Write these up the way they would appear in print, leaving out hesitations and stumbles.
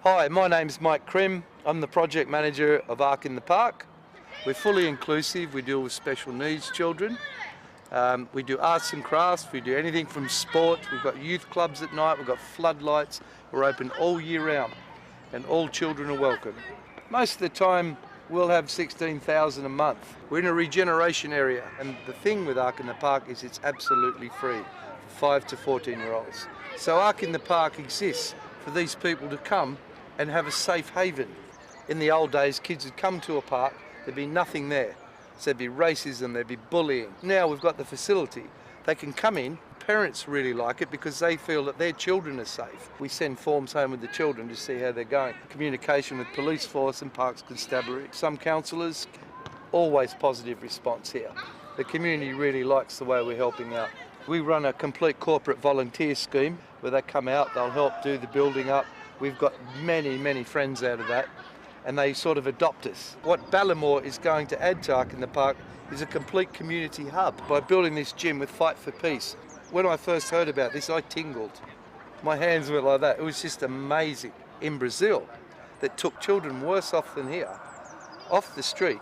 Hi, my name's Mike Krim. I'm the project manager of Arc in the Park. We're fully inclusive. We deal with special needs children. We do arts and crafts. We do anything from sport. We've got youth clubs at night. We've got floodlights. We're open all year round and all children are welcome. Most of the time we'll have 16,000 a month. We're in a regeneration area, and the thing with Arc in the Park is it's absolutely free for 5 to 14-year-olds. So Arc in the Park exists for these people to come and have a safe haven. In the old days, kids would come to a park, there'd be nothing there. So there'd be racism, there'd be bullying. Now we've got the facility. They can come in. Parents really like it because they feel that their children are safe. We send forms home with the children to see how they're going. Communication with police force and parks constabulary. Some councillors, always positive response here. The community really likes the way we're helping out. We run a complete corporate volunteer scheme where they come out, they'll help do the building up. We've got many friends out of that, and they sort of adopt us. What Ballymore is going to add to Arc in the Park is a complete community hub by building this gym with Fight for Peace. When I first heard about this, I tingled. My hands went like that. It was just amazing. In Brazil, that took children worse off than here, off the street,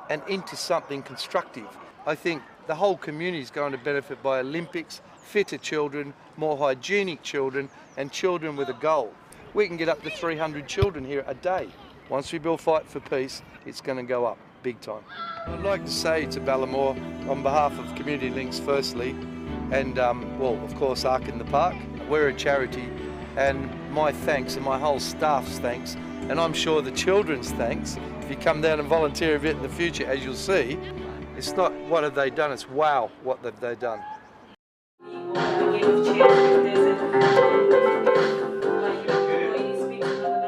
and into something constructive. I think the whole community is going to benefit by Olympics, fitter children, more hygienic children, and children with a goal. We can get up to 300 children here a day. Once we build Fight for Peace, it's going to go up big time. I'd like to say to Ballymore, on behalf of Community Links firstly, and well, of course, Arc in the Park, we're a charity, and my thanks and my whole staff's thanks, and I'm sure the children's thanks. If you come down and volunteer a bit in the future, as you'll see, it's not what have they done, it's wow, what have they done.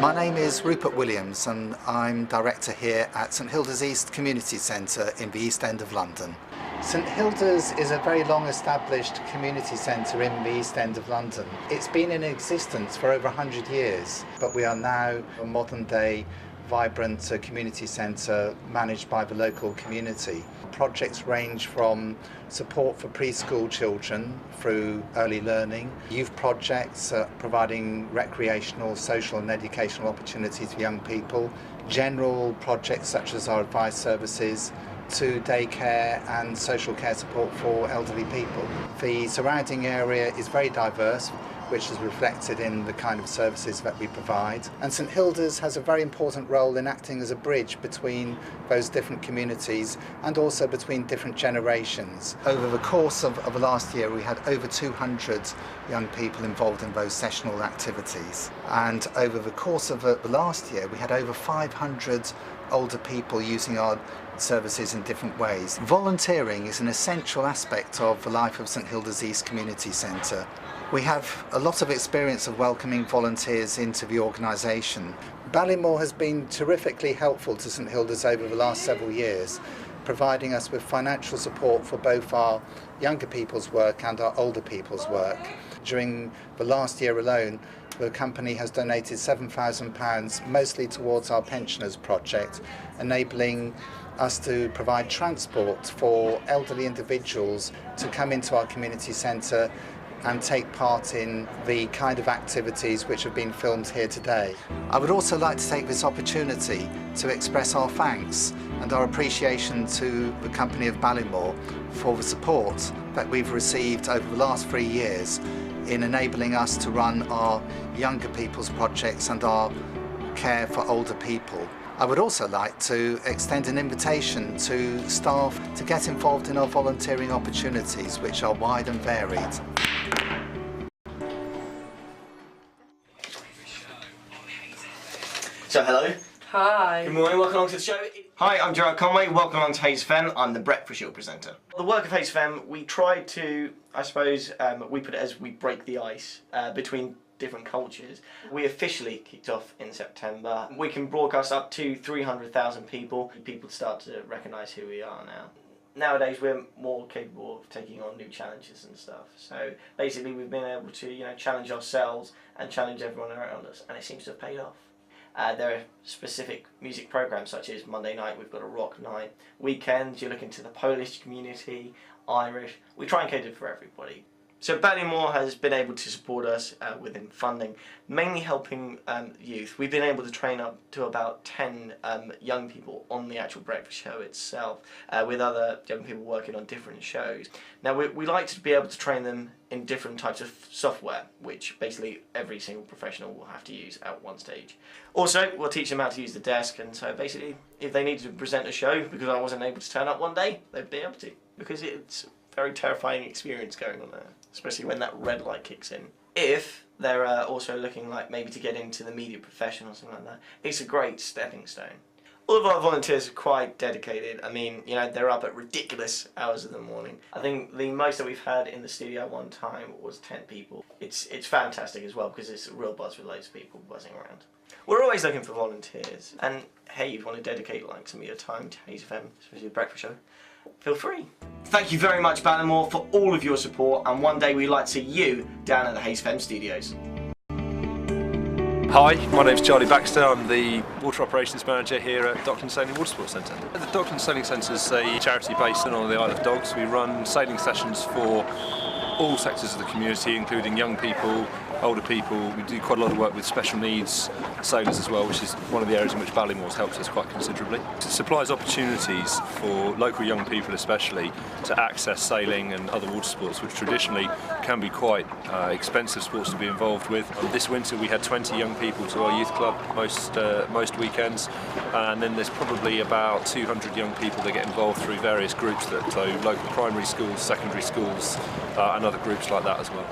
My name is Rupert Williams and I'm director here at St Hilda's East Community Centre in the East End of London. St Hilda's is a very long established community centre in the East End of London. It's been in existence for over 100 years, but we are now a modern day vibrant community centre managed by the local community. Projects range from support for preschool children through early learning, youth projects providing recreational, social and educational opportunities for young people, general projects such as our advice services, to daycare and social care support for elderly people. The surrounding area is very diverse, which is reflected in the kind of services that we provide. And St Hilda's has a very important role in acting as a bridge between those different communities and also between different generations. Over the course of the last year, we had over 200 young people involved in those sessional activities. And over the course of the last year, we had over 500 older people using our services in different ways. Volunteering is an essential aspect of the life of St Hilda's East Community Centre. We have a lot of experience of welcoming volunteers into the organisation. Ballymore has been terrifically helpful to St Hilda's over the last several years, providing us with financial support for both our younger people's work and our older people's work. During the last year alone, the company has donated £7,000, mostly towards our pensioners project, enabling us to provide transport for elderly individuals to come into our community centre and take part in the kind of activities which have been filmed here today. I would also like to take this opportunity to express our thanks and our appreciation to the company of Ballymore for the support that we've received over the last 3 years in enabling us to run our younger people's projects and our care for older people. I would also like to extend an invitation to staff to get involved in our volunteering opportunities, which are wide and varied. So hello. Hi. Good morning, welcome along to the show. Hi, I'm Gerard Conway, welcome along to Hayes FM. I'm the Breakfast Show presenter. The work of Hayes FM, we try to, I suppose, we put it as we break the ice between different cultures. We officially kicked off in September. We can broadcast up to 300,000 people. People start to recognise who we are now. Nowadays we're more capable of taking on new challenges and stuff. So basically we've been able to, challenge ourselves and challenge everyone around us, and it seems to have paid off. There are specific music programmes such as Monday night we've got a rock night. Weekends you're looking to the Polish community, Irish. We try and cater for everybody. So Ballymore has been able to support us within funding, mainly helping youth. We've been able to train up to about 10 young people on the actual breakfast show itself, with other young people working on different shows. Now we like to be able to train them in different types of software, which basically every single professional will have to use at one stage. Also, we'll teach them how to use the desk, and so basically if they need to present a show because I wasn't able to turn up one day, they'd be able to, because it's very terrifying experience going on there, especially when that red light kicks in. If they're also looking like maybe to get into the media profession or something like that, it's a great stepping stone. All of our volunteers are quite dedicated. I mean, you know, they're up at ridiculous hours of the morning. I think the most that we've had in the studio one time was 10 people. It's fantastic as well, because it's a real buzz with loads of people buzzing around. We're always looking for volunteers, and hey, if you want to dedicate like some of your time to Hayes FM, especially the breakfast show, feel free. Thank you very much, Ballymore, for all of your support, and one day we'd like to see you down at the Hayes FM studios. Hi, my name's Charlie Baxter. I'm the Water Operations Manager here at Dockland Sailing Water Sports Centre. The Dockland Sailing Centre is a charity based on the Isle of Dogs. We run sailing sessions for all sectors of the community, including young people, older people. We do quite a lot of work with special needs sailors as well, which is one of the areas in which Ballymore's helped us quite considerably. It supplies opportunities for local young people especially to access sailing and other water sports, which traditionally can be quite expensive sports to be involved with. This winter we had 20 young people to our youth club most weekends, and then there's probably about 200 young people that get involved through various groups, so local primary schools, secondary schools, and other groups like that as well.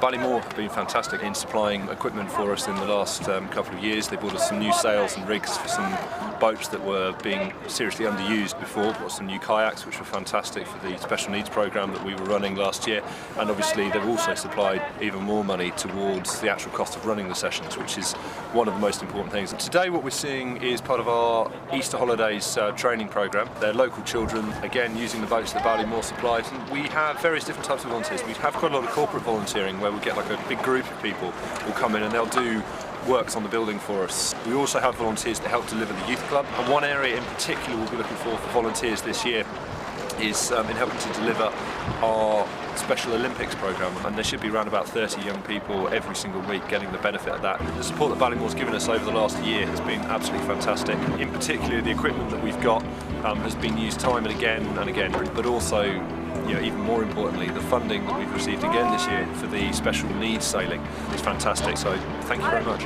Ballymore have been fantastic in supplying equipment for us in the last couple of years. They bought us some new sails and rigs for some boats that were being seriously underused before. Bought some new kayaks, which were fantastic for the special needs programme that we were running last year. And obviously they've also supplied even more money towards the actual cost of running the sessions, which is one of the most important things. And today what we're seeing is part of our Easter holidays training programme. They're local children, again using the boats that Ballymore supplies. And we have various different types of volunteers. We have quite a lot of corporate volunteering, where we get like a big group of people will come in and they'll do works on the building for us. We also have volunteers to help deliver the youth club, and one area in particular we'll be looking for volunteers this year is in helping to deliver our Special Olympics programme, and there should be around about 30 young people every single week getting the benefit of that. The support that Ballymore's given us over the last year has been absolutely fantastic. In particular, the equipment that we've got has been used time and again, but also, you know, even more importantly, the funding that we've received again this year for the special needs sailing is fantastic. So thank you very much.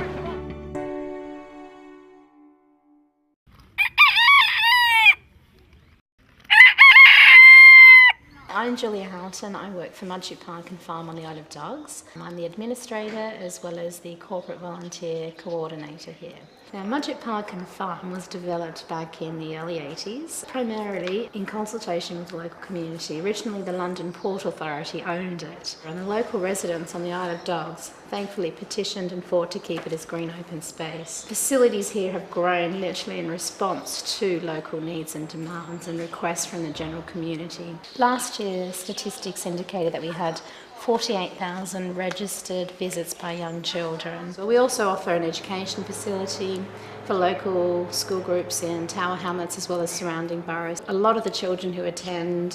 I'm Julia Houghton. I work for Mudgett Park and Farm on the Isle of Dogs. I'm the administrator as well as the corporate volunteer coordinator here. Now, Mudgett Park and Farm was developed back in the early 80s, primarily in consultation with the local community. Originally, the London Port Authority owned it, and the local residents on the Isle of Dogs thankfully petitioned and fought to keep it as green open space. Facilities here have grown literally in response to local needs and demands and requests from the general community. Last year, statistics indicated that we had 48,000 registered visits by young children. But we also offer an education facility for local school groups in Tower Hamlets as well as surrounding boroughs. A lot of the children who attend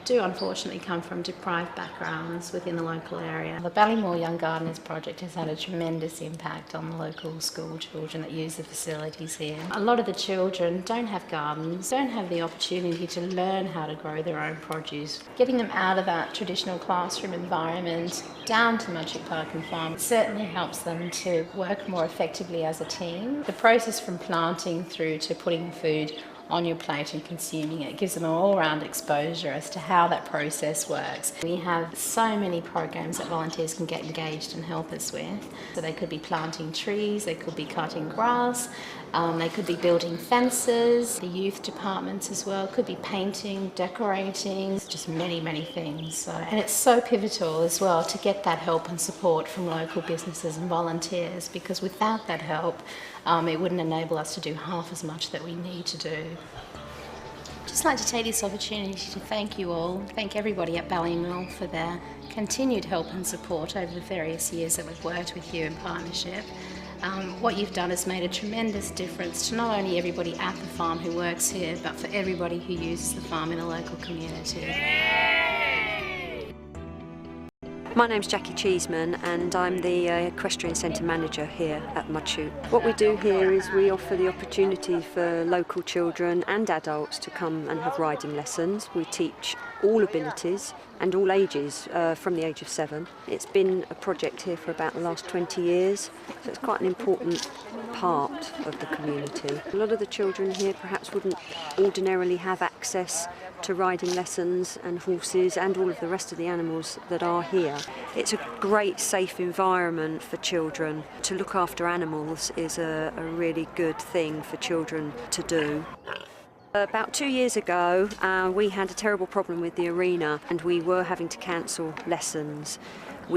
do unfortunately come from deprived backgrounds within the local area. The Ballymore Young Gardeners project has had a tremendous impact on the local school children that use the facilities here. A lot of the children don't have gardens, don't have the opportunity to learn how to grow their own produce. Getting them out of that traditional classroom environment down to Mudgett Park and Farm certainly helps them to work more effectively as a team. The process from planting through to putting food on your plate and consuming it gives them an all-round exposure as to how that process works. We have so many programs that volunteers can get engaged and help us with. So they could be planting trees, they could be cutting grass, they could be building fences, the youth departments as well, could be painting, decorating, just many things. And it's so pivotal as well to get that help and support from local businesses and volunteers, because without that help, it wouldn't enable us to do half as much that we need to do. I'd just like to take this opportunity to thank you all, thank everybody at Ballymore for their continued help and support over the various years that we've worked with you in partnership. What you've done has made a tremendous difference to not only everybody at the farm who works here, but for everybody who uses the farm in the local community. My name's Jackie Cheeseman and I'm the Equestrian Centre Manager here at Mudchute. What we do here is we offer the opportunity for local children and adults to come and have riding lessons. We teach all abilities and all ages from the age of 7. It's been a project here for about the last 20 years, so it's quite an important part of the community. A lot of the children here perhaps wouldn't ordinarily have access to riding lessons and horses and all of the rest of the animals that are here. It's a great safe environment for children. To look after animals is a really good thing for children to do. About 2 years ago we had a terrible problem with the arena and we were having to cancel lessons.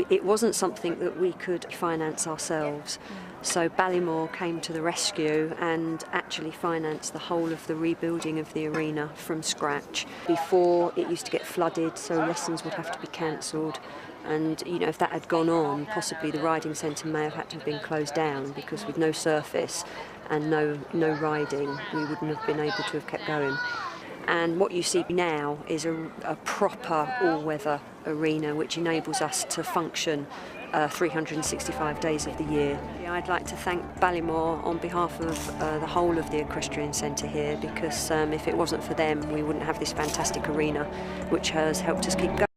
It wasn't something that we could finance ourselves. So Ballymore came to the rescue and actually financed the whole of the rebuilding of the arena from scratch. Before, it used to get flooded, so lessons would have to be cancelled. And you know, if that had gone on, possibly the riding centre may have had to have been closed down, because with no surface and no riding, we wouldn't have been able to have kept going. And what you see now is a proper all-weather arena which enables us to function 365 days of the year. I'd like to thank Ballymore on behalf of the whole of the Equestrian Centre here, because if it wasn't for them we wouldn't have this fantastic arena which has helped us keep going.